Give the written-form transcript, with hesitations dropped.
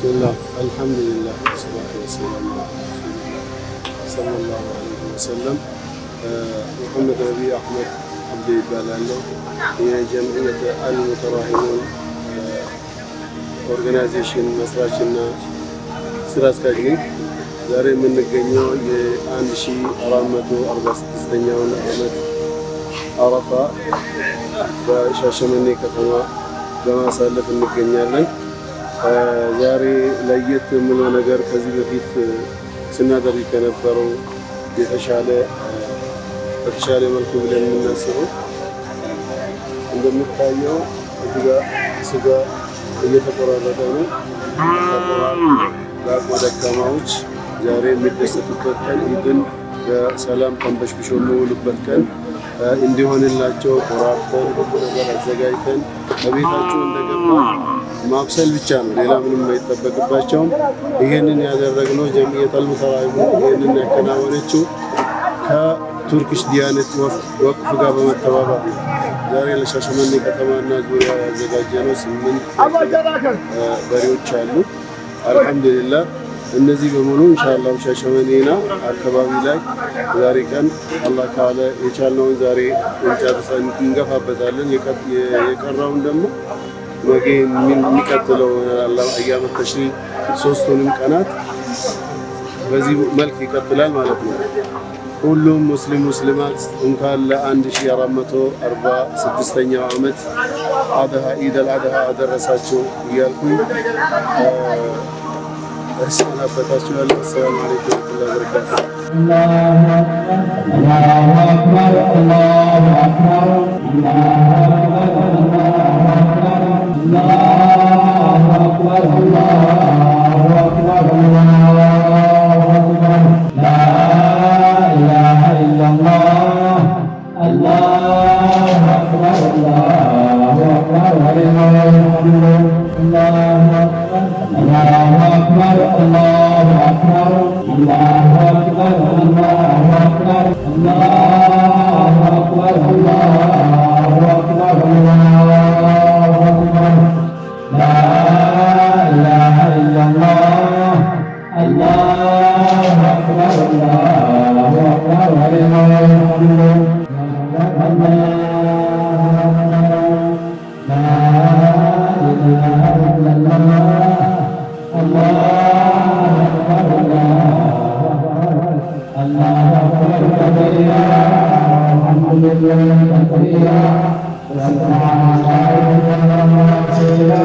بسم الله الحمد لله والصلاة والسلام على رسول الله صلى الله عليه وسلم محمد ربيع أحمد عبد ይባላለሁ የጀምዕየት አልሙተራሂሙን ኦርጋናይዜሽን መስራችና ስራ አስኪያጅ ነኝ። ዛሬ የምንገኘው የ1446ኛውን ዓመት አረፋ በሻሸመኔ ከተማ በማሳለፍ እንገኛለን። ዛሬ ለየት የምለው ነገር ከዚህ በፊት ስናደርግ ከነበረው በተሻለ መልኩ ብለን የምናስበው እንደምታየው እዚህ ጋር ስጋ እየተቆራረጠ ነው። ለአቅመ ደካማዎች ዛሬ የሚደሰቱበት ቀን ኢድን በሰላም ተንበሽብሾ የሚውሉበት ቀን እንዲሆንላቸው ቆራርጠን ሁሉ ነገር አዘጋጅተን በቤታቸው እንደገባ ማብሰል ብቻ ነው፣ ሌላ ምንም አይጠበቅባቸውም። ይሄንን ያደረግነው ጀምዕየት አልሙተራሂሙን ይሄንን ያከናወነችው ከቱርኪሽ ዲያነት ወቅፍ ጋር በመተባበር ነው። ዛሬ ለሻሸመኔ ከተማና ዙሪያ ያዘጋጀነው 8 በሬዎች አሉ። አልሐምዱሊላህ እነዚህ በሙሉ ኢንሻአላህ ሻሸመኔና አካባቢ ላይ ዛሬ ቀን አላህ ካለ የቻልነውን ዛሬ እንጨርሰን እንገፋበታለን። የቀረውን ደግሞ ነገ የሚቀጥለው አላህ አያመ ተሽሪቅ 3ቱንም ቀናት በዚህ መልክ ይቀጥላል ማለት ነው። ሁሉም ሙስሊማት እንኳን ለ1446ኛው ዓመት ኢድ አልአድሃ አደረሳችሁ እያልኩኝ እሰናበታችኋለሁ። አሰላሙ አለይኩም ወረህመቱላሂ ወበረካቱህ። الله أكبر الله أكبر الله أكبر الله أكبر الله أكبر الله أكبر لا إله إلا الله الله أكبر الله أكبر ولله الحمد الله أكبر الله أكبر الله أكبر الله أكبر الله أكبر الله أكبر الله أكبر الله أكبر لا إله إلا الله الله أكبر الله أكبر ولله الحمد الله لا إله إلا الله الله أكبر الله أكبر كبيرا والحمد لله كثيرا وسبحان الله وتعالى